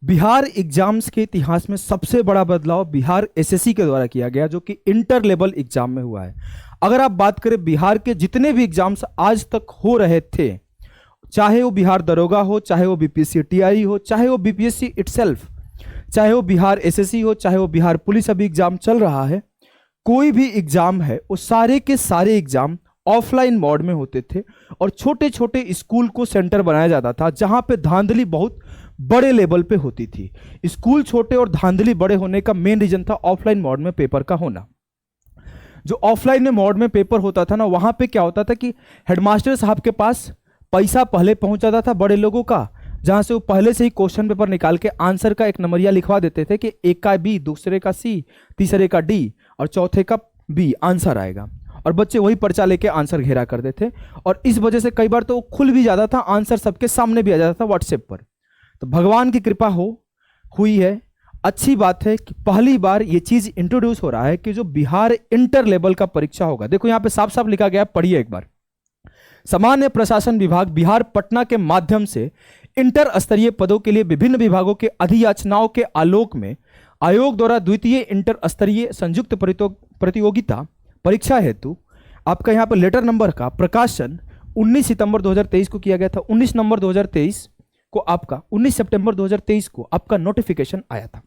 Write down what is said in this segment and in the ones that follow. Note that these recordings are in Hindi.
बिहार एग्जाम्स के इतिहास में सबसे बड़ा बदलाव बिहार एसएससी के द्वारा किया गया, जो कि इंटर लेवल एग्जाम में हुआ है। अगर आप बात करें बिहार के जितने भी एग्जाम्स आज तक हो रहे थे, चाहे वो बिहार दरोगा हो, चाहे वो बीपीएससी टीआई हो, चाहे वो बीपीएससी इटसेल्फ, चाहे वो बिहार एसएससी हो, चाहे वो बिहार पुलिस अभी एग्जाम चल रहा है, कोई भी एग्जाम है वो सारे के सारे एग्जाम ऑफलाइन मोड में होते थे और छोटे छोटे स्कूल को सेंटर बनाया जाता था, जहां पे धांधली बहुत बड़े लेवल पे होती थी। स्कूल छोटे और धांधली बड़े होने का मेन रीजन था ऑफलाइन मोड में पेपर का होना। जो ऑफलाइन में मोड में पेपर होता था ना, वहां पे क्या होता था कि हेडमास्टर साहब के पास पैसा पहले पहुंच जाता था बड़े लोगों का, जहां से वो पहले से ही क्वेश्चन पेपर निकाल के आंसर का एक नंबरिया लिखवा देते थे कि एक का बी, दूसरे का सी, तीसरे का डी और चौथे का बी आंसर आएगा, और बच्चे वही पर्चा लेके आंसर घेरा करते थे। और इस वजह से कई बार तो वो खुल भी जाता था, आंसर सबके सामने भी आ जाता था व्हाट्सएप पर। तो भगवान की कृपा हुई है, अच्छी बात है कि पहली बार ये चीज इंट्रोड्यूस हो रहा है कि जो बिहार इंटर लेवल का परीक्षा होगा। देखो यहाँ पे साफ साफ लिखा गया है, पढ़िए एक बार। सामान्य प्रशासन विभाग बिहार पटना के माध्यम से इंटर स्तरीय पदों के लिए विभिन्न विभागों के अधियाचनाओं के आलोक में आयोग द्वारा द्वितीय इंटर स्तरीय संयुक्त प्रतियोगिता परीक्षा हेतु आपका यहाँ पर लेटर नंबर का प्रकाशन 19 सितंबर 2023 को किया गया था। 19 नवंबर 2023 को आपका 19 सितंबर 2023 को आपका नोटिफिकेशन आया था।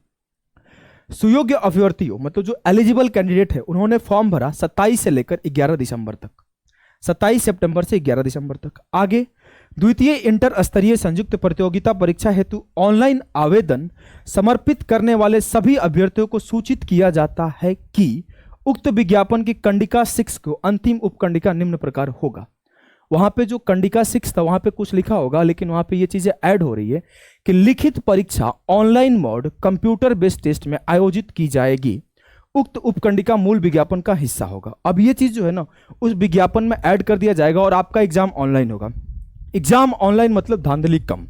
सुयोग्य अभ्यर्थियों मतलब जो एलिजिबल कैंडिडेट है, उन्होंने फॉर्म भरा 27 से लेकर 11 दिसंबर तक, 27 सितंबर से 11 दिसंबर तक। आगे द्वितीय इंटर स्तरीय संयुक्त प्रतियोगिता परीक्षा हेतु ऑनलाइन आवेदन समर्पित करने वाले सभी अभ्यर्थियों को सूचित किया जाता है कि उक्त विज्ञापन की कंडिका 6 को अंतिम उपकंडिका निम्न प्रकार होगा। वहां पे जो कंडिका 6 था वहां पे कुछ लिखा होगा, लेकिन वहां पे ये चीजें ऐड हो रही है कि लिखित परीक्षा online mode computer based test में आयोजित की जाएगी। उक्त उपकंडिका मूल विज्ञापन का हिस्सा होगा। अब ये चीज जो है ना, उस विज्ञापन में ऐड कर दिया जाएगा और आपका एग्जाम ऑनलाइन होगा। एग्जाम ऑनलाइन मतलब धांधली कम।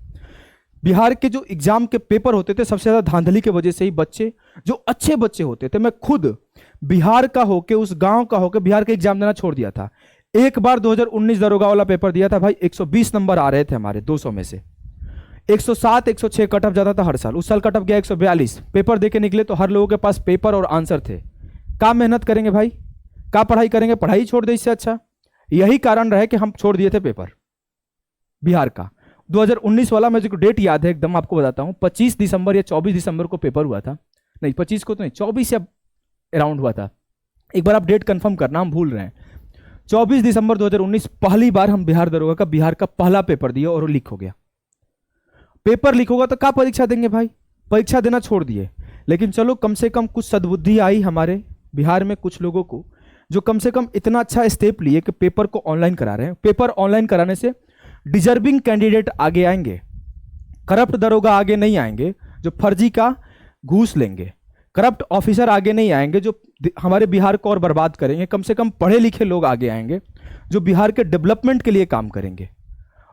बिहार के जो एग्जाम के पेपर होते थे, सबसे ज्यादा धांधली के वजह से ही बच्चे, जो अच्छे बच्चे होते थे, मैं खुद बिहार का होके, उस गांव का होके बिहार का एग्जाम देना छोड़ दिया था। एक बार 2019 दरोगा वाला पेपर दिया था भाई, 120 नंबर आ रहे थे हमारे 200 में से। 107 106 कट ऑफ जाता था हर साल। उस साल कट ऑफ गया 142। पेपर देके निकले तो हर लोगों के पास पेपर और आंसर थे। क्या मेहनत करेंगे भाई, क्या पढ़ाई करेंगे, पढ़ाई छोड़ दे इससे अच्छा। यही कारण रहे कि हम छोड़ दिए थे पेपर बिहार का। 2019 वाला मुझे डेट याद है एकदम, आपको बताता हूं, 25 दिसंबर या 24 दिसंबर को पेपर हुआ था। नहीं 25 को तो नहीं, 24 या अराउंड हुआ था। एक बार आप डेट कंफर्म करना, हम भूल रहे हैं। 24 दिसंबर 2019 पहली बार हम बिहार दरोगा का बिहार का पहला पेपर दिया और वो लीक हो गया। पेपर लीक होगा तो क्या परीक्षा देंगे भाई, परीक्षा देना छोड़ दिए। लेकिन चलो कम से कम कुछ सद्बुद्धि आई हमारे बिहार में कुछ लोगों को, जो कम से कम इतना अच्छा स्टेप लिए कि पेपर को ऑनलाइन करा रहे हैं। पेपर ऑनलाइन कराने से डिजर्विंग कैंडिडेट आगे आएंगे, करप्ट दरोगा आगे नहीं आएंगे जो फर्जी का घूस लेंगे, करप्ट ऑफिसर आगे नहीं आएंगे जो हमारे बिहार को और बर्बाद करेंगे। कम से कम पढ़े लिखे लोग आगे आएंगे जो बिहार के डेवलपमेंट के लिए काम करेंगे।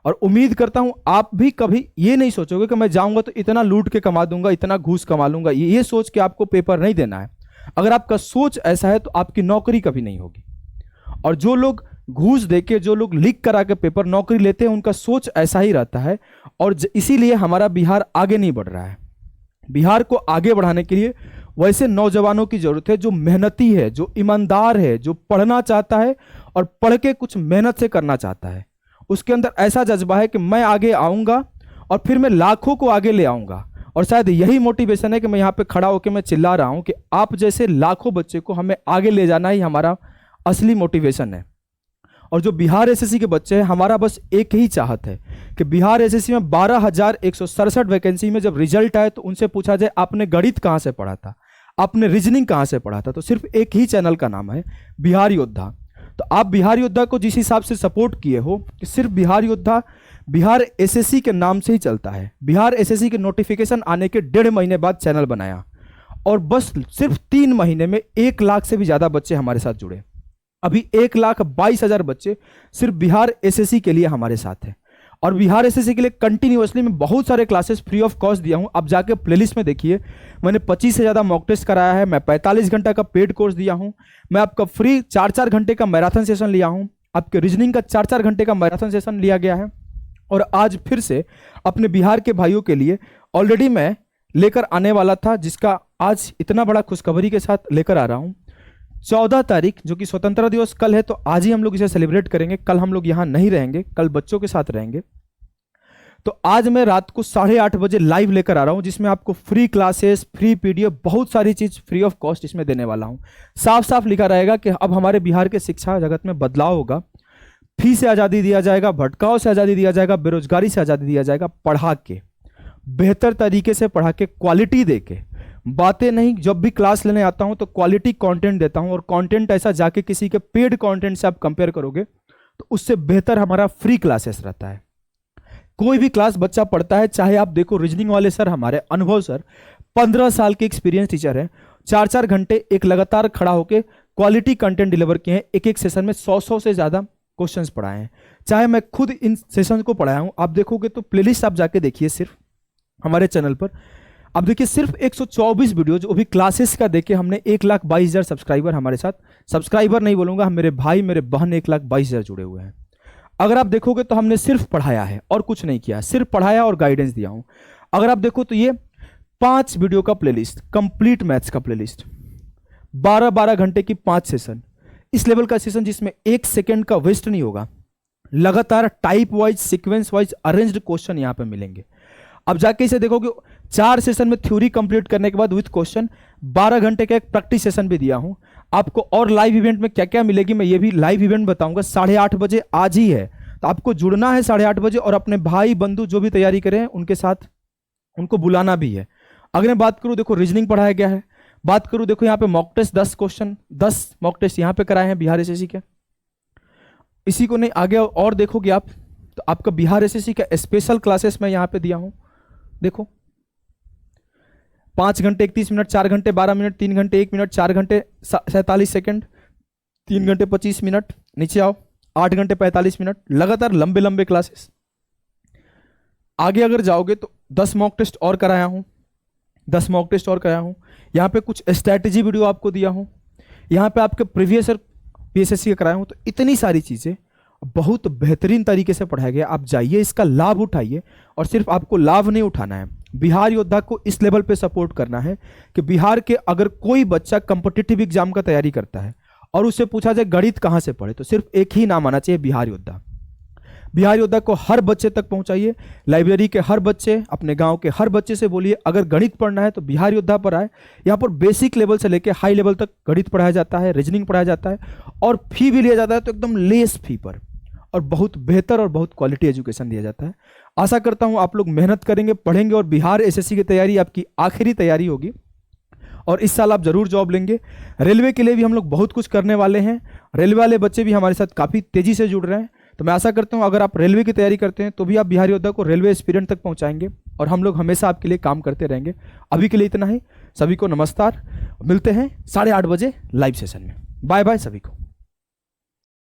और उम्मीद करता हूं आप भी कभी ये नहीं सोचोगे कि मैं जाऊंगा तो इतना लूट के कमा दूंगा, इतना घूस कमा लूंगा। ये सोच के आपको पेपर नहीं देना है। अगर आपका सोच ऐसा है तो आपकी नौकरी कभी नहीं होगी। और जो लोग घूस देके, जो लोग लीक करा के पेपर नौकरी लेते हैं, उनका सोच ऐसा ही रहता है। और इसीलिए हमारा बिहार आगे नहीं बढ़ रहा है। बिहार को आगे बढ़ाने के लिए वैसे नौजवानों की जरूरत है जो मेहनती है, जो ईमानदार है, जो पढ़ना चाहता है और पढ़ के कुछ मेहनत से करना चाहता है। उसके अंदर ऐसा जज्बा है कि मैं आगे आऊंगा और फिर मैं लाखों को आगे ले आऊंगा। और शायद यही मोटिवेशन है कि मैं यहाँ पे खड़ा होकर मैं चिल्ला रहा हूं कि आप जैसे लाखों बच्चे को हमें आगे ले जाना ही हमारा असली मोटिवेशन है। और जो बिहार एसएससी के बच्चे हैं, हमारा बस एक ही चाहत है कि बिहार एसएससी में 12,167 वैकेंसी में जब रिजल्ट आए तो उनसे पूछा जाए आपने गणित कहाँ से पढ़ा था, आपने रीजनिंग कहाँ से पढ़ा था। तो सिर्फ एक ही चैनल का नाम है बिहार योद्धा। तो आप बिहार योद्धा को जिस हिसाब से सपोर्ट किए हो कि सिर्फ बिहार योद्धा बिहार एसएससी के नाम से ही चलता है। बिहार एसएससी के नोटिफिकेशन आने के 1.5 महीने बाद चैनल बनाया और बस सिर्फ 3 महीने में 1 लाख से भी ज्यादा बच्चे हमारे साथ जुड़े। अभी 1,22,000 बच्चे सिर्फ बिहार एसएससी के लिए हमारे साथ हैं। और बिहार एसएससी के लिए कंटिन्यूअसली मैं बहुत सारे क्लासेस फ्री ऑफ कॉस्ट दिया हूं। आप जाके प्लेलिस्ट में देखिए, मैंने 25 से ज़्यादा मॉक टेस्ट कराया है। मैं 45 घंटा का पेड कोर्स दिया हूं। मैं आपका फ्री 4-4 घंटे का मैराथन सेशन लिया हूं। आपके रीजनिंग का 4-4 घंटे का मैराथन सेशन लिया गया है। और आज फिर से अपने बिहार के भाइयों के लिए ऑलरेडी मैं लेकर आने वाला था, जिसका आज इतना बड़ा खुशखबरी के साथ लेकर आ रहा हूं। 14 तारीख जो कि स्वतंत्रता दिवस कल है, तो आज ही हम लोग इसे सेलिब्रेट करेंगे। कल हम लोग यहां नहीं रहेंगे, कल बच्चों के साथ रहेंगे। तो आज मैं रात को 8:30 बजे लाइव लेकर आ रहा हूं, जिसमें आपको फ्री क्लासेस, फ्री पीडीएफ, बहुत सारी चीज फ्री ऑफ कॉस्ट इसमें देने वाला हूं। साफ साफ लिखा रहेगा कि अब हमारे बिहार के शिक्षा जगत में बदलाव होगा। फी से आजादी दिया जाएगा, भटकाव से आजादी दिया जाएगा, बेरोजगारी से आजादी दिया जाएगा। पढ़ा के, बेहतर तरीके से पढ़ा के, क्वालिटी दे के, बातें नहीं। जब भी क्लास लेने आता हूं तो क्वालिटी कंटेंट देता हूं, और कंटेंट ऐसा जाके किसी के पेड कंटेंट से आप कंपेयर करोगे तो उससे बेहतर हमारा फ्री क्लासेस रहता है। कोई भी क्लास बच्चा पढ़ता है, चाहे आप देखो रीजनिंग वाले सर, हमारे अनुभव सर 15 साल के एक्सपीरियंस टीचर हैं, 4-4 घंटे एक लगातार खड़ा होकर क्वालिटी कंटेंट डिलीवर किए हैं। एक एक सेशन में 100 से ज्यादा क्वेश्चंस पढ़ाए हैं। चाहे मैं खुद इन सेशन को पढ़ाया हूं, आप देखोगे तो प्लेलिस्ट आप जाके देखिए, सिर्फ हमारे चैनल पर आप देखिए, सिर्फ 124 वीडियो जो भी क्लासेस का देखे हमने। 1,22,000 सब्सक्राइबर हमारे साथ, सब्सक्राइबर नहीं बोलूंगा, हम मेरे भाई मेरे बहन 1,22,000 जुड़े हुए हैं। अगर आप देखोगे तो हमने सिर्फ पढ़ाया है और कुछ नहीं किया, सिर्फ पढ़ाया और गाइडेंस दिया हूं। अगर आप देखो तो ये 5 वीडियो का प्लेलिस्ट, कंप्लीट मैथ्स का प्लेलिस्ट, 12-12 घंटे की 5 सेशन, इस लेवल का सेशन जिसमें 1 सेकेंड का वेस्ट नहीं होगा। लगातार type wise, sequence wise arranged question यहां पे मिलेंगे। अब जाके इसे देखोगे, 4 सेशन में थ्योरी कंप्लीट करने के बाद विद क्वेश्चन 12 घंटे का एक प्रैक्टिस सेशन भी दिया हूं आपको। और लाइव इवेंट में क्या क्या मिलेगी मैं ये भी लाइव इवेंट बताऊंगा। 8:30 बजे आज ही है, तो आपको जुड़ना है 8:30 बजे, और अपने भाई बंधु जो भी तैयारी करें उनके साथ उनको बुलाना भी है। अगर मैं बात करूं, देखो रीजनिंग पढ़ाया गया है। बात करूं, देखो यहाँ पे mock test 10 question, 10 mock test यहाँ पे कराए हैं बिहार एसएससी के। इसी को नहीं आगे और देखोगे आप तो आपका बिहार एसएससी का स्पेशल क्लासेस मैं यहाँ पे दिया हूं। देखो 5 घंटे 31 मिनट, 4 घंटे 12 मिनट, 3 घंटे 1 मिनट, 4 घंटे 47 सेकंड, 3 घंटे 25 मिनट, नीचे आओ 8 घंटे 45 मिनट, लगातार लंबे लंबे क्लासेस। आगे अगर जाओगे तो 10 मॉक टेस्ट और कराया हूं, 10 मॉक टेस्ट और कराया हूं। यहाँ पे कुछ स्ट्रैटेजी वीडियो आपको दिया हूं, यहाँ पे आपके प्रीवियस ईयर पीएसएससी का कराया हूं। तो इतनी सारी चीजें बहुत बेहतरीन तरीके से पढ़ाया गया। आप जाइए, इसका लाभ उठाइए, और सिर्फ आपको लाभ नहीं उठाना है, बिहार योद्धा को इस लेवल पे सपोर्ट करना है कि बिहार के अगर कोई बच्चा कॉम्पिटिटिव एग्जाम का तैयारी करता है और उससे पूछा जाए गणित कहां से पढ़े, तो सिर्फ एक ही नाम आना चाहिए, बिहार योद्धा। बिहार योद्धा को हर बच्चे तक पहुंचाइए, लाइब्रेरी के हर बच्चे, अपने गांव के हर बच्चे से बोलिए अगर गणित पढ़ना है तो बिहार योद्धा पर आए। यहाँ पर बेसिक लेवल से लेकर हाई लेवल तक गणित पढ़ाया जाता है, रीजनिंग पढ़ाया जाता है, और फी भी लिया जाता है तो एकदम लेस फी पर, और बहुत बेहतर और बहुत क्वालिटी एजुकेशन दिया जाता है। आशा करता हूं आप लोग मेहनत करेंगे, पढ़ेंगे, और बिहार एसएससी की तैयारी आपकी आखिरी तैयारी होगी, और इस साल आप जरूर जॉब लेंगे। रेलवे के लिए भी हम लोग बहुत कुछ करने वाले हैं। रेलवे वाले बच्चे भी हमारे साथ काफ़ी तेजी से जुड़ रहे हैं, तो मैं आशा करता हूं अगर आप रेलवे की तैयारी करते हैं तो भी आप बिहार योद्धा को रेलवे एस्पिरेंट तक पहुंचाएंगे, और हम लोग हमेशा आपके लिए काम करते रहेंगे। अभी के लिए इतना ही, सभी को नमस्कार, मिलते हैं 8:30 बजे लाइव सेशन में। बाय बाय सभी को।